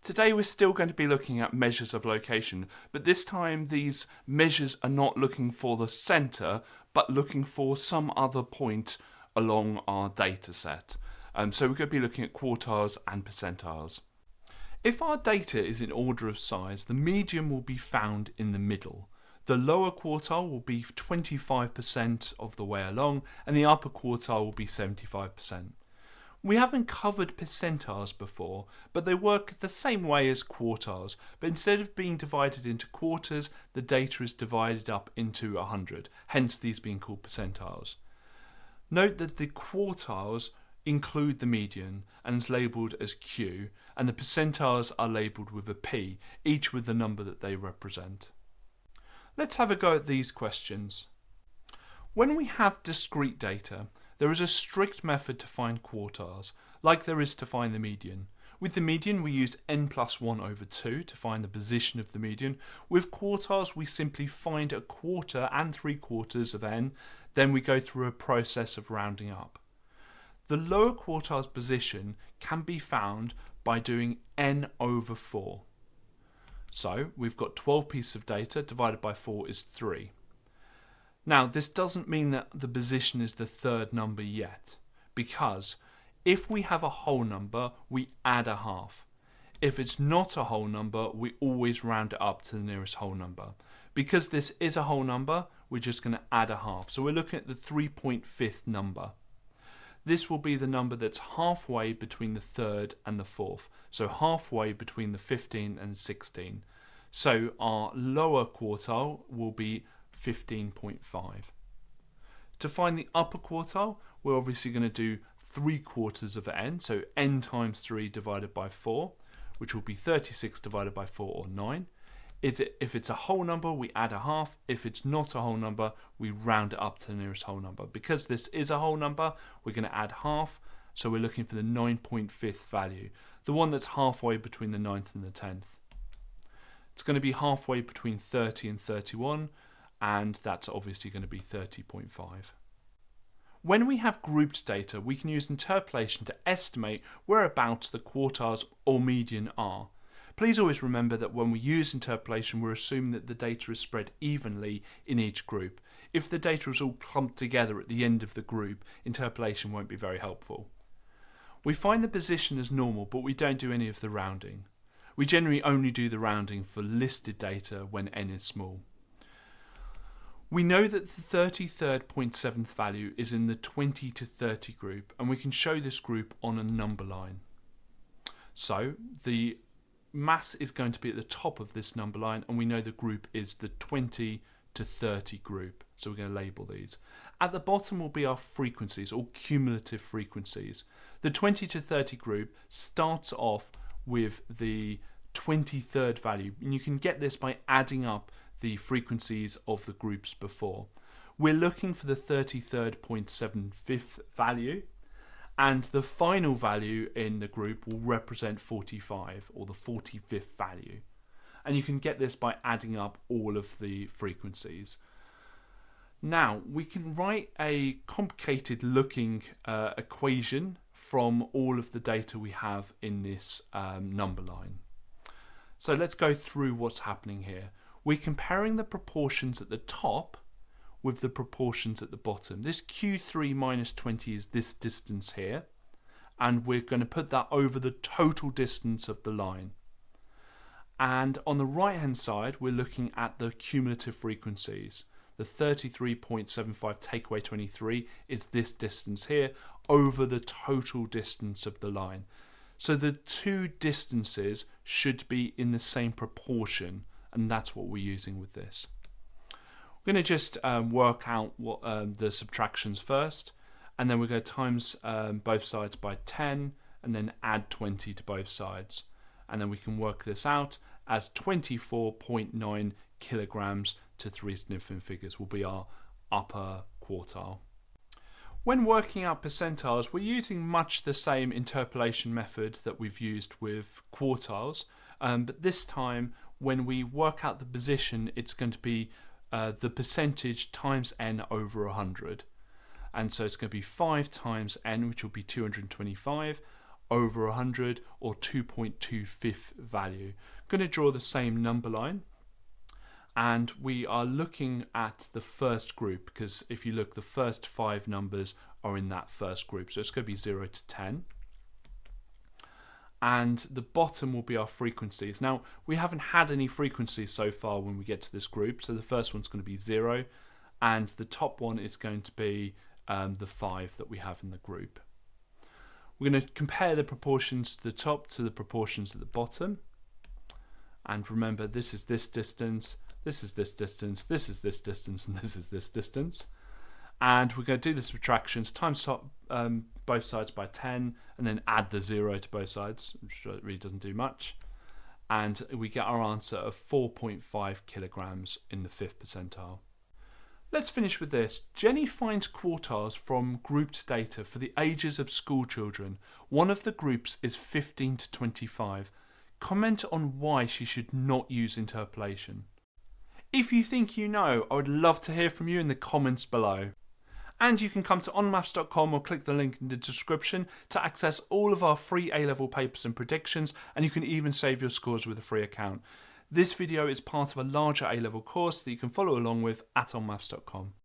Today we're still going to be looking at measures of location, but this time these measures are not looking for the centre, but looking for some other point along our data set. So we're going to be looking at quartiles and percentiles. If our data is in order of size, the median will be found in the middle. The lower quartile will be 25% of the way along, and the upper quartile will be 75%. We haven't covered percentiles before, but they work the same way as quartiles, but instead of being divided into quarters, the data is divided up into 100, hence these being called percentiles. Note that the quartiles include the median and is labelled as Q, and the percentiles are labelled with a P, each with the number that they represent. Let's have a go at these questions. When we have discrete data, there is a strict method to find quartiles, like there is to find the median. With the median, we use n+1/2 to find the position of the median. With quartiles, we simply find a quarter and 3/4 of n, then we go through a process of rounding up. The lower quartile's position can be found by doing n/4. So we've got 12 pieces of data, divided by 4 is 3. Now, this doesn't mean that the position is the third number yet, because if we have a whole number, we add a half. If it's not a whole number, we always round it up to the nearest whole number. Because this is a whole number, we're just going to add a half. So we're looking at the 3.5th number. This will be the number that's halfway between the third and the fourth. So halfway between the 15 and 16. So our lower quartile will be 15.5. To find the upper quartile, we're obviously going to do 3/4 of n, so n times 3 divided by 4, which will be 36 divided by 4, or 9. If it's a whole number, we add a half. If it's not a whole number, we round it up to the nearest whole number. Because this is a whole number, we're going to add half, so we're looking for the 9.5th value, the one that's halfway between the 9th and the 10th. It's going to be halfway between 30 and 31, and that's obviously going to be 30.5. When we have grouped data, we can use interpolation to estimate whereabouts the quartiles or median are. Please always remember that when we use interpolation, we're assuming that the data is spread evenly in each group. If the data is all clumped together at the end of the group, interpolation won't be very helpful. We find the position as normal, but we don't do any of the rounding. We generally only do the rounding for listed data when n is small. We know that the 33.7th value is in the 20 to 30 group, and we can show this group on a number line. So the mass is going to be at the top of this number line, and we know the group is the 20 to 30 group, so we're going to label these. At the bottom will be our frequencies, or cumulative frequencies. The 20 to 30 group starts off with the 23rd value, and you can get this by adding up the frequencies of the groups before. We're looking for the 33.75th value, and the final value in the group will represent 45, or the 45th value. And you can get this by adding up all of the frequencies. Now, we can write a complicated looking equation from all of the data we have in this number line. So let's go through what's happening here. We're comparing the proportions at the top with the proportions at the bottom. This Q3 minus 20 is this distance here, and we're going to put that over the total distance of the line. And on the right hand side, we're looking at the cumulative frequencies. The 33.75 take away 23 is this distance here over the total distance of the line. So the two distances should be in the same proportion, and that's what we're using with this. We're going to just work out what the subtractions first, and then we're going to times both sides by 10, and then add 20 to both sides. And then we can work this out as 24.9 kilograms to 3 significant figures will be our upper quartile. When working out percentiles, we're using much the same interpolation method that we've used with quartiles, but this time when we work out the position, it's going to be the percentage times n over 100. And so it's going to be 5 times n, which will be 225, over 100 or 2.25 value. I'm going to draw the same number line, and we are looking at the first group because if you look, the first 5 numbers are in that first group, so it's going to be 0 to 10. And the bottom will be our frequencies. Now, we haven't had any frequencies so far when we get to this group, so the first one's going to be 0, and the top one is going to be the 5 that we have in the group. We're going to compare the proportions to the top to the proportions at the bottom. And remember, this is this distance, this is this distance, this is this distance, and this is this distance. And we're going to do the subtractions, times both sides by 10, and then add the 0 to both sides, which really doesn't do much. And we get our answer of 4.5 kilograms in the 5th percentile. Let's finish with this. Jenny finds quartiles from grouped data for the ages of school children. One of the groups is 15 to 25. Comment on why she should not use interpolation. If you think you know, I would love to hear from you in the comments below. And you can come to onmaths.com or click the link in the description to access all of our free A-level papers and predictions, and you can even save your scores with a free account. This video is part of a larger A-level course that you can follow along with at onmaths.com.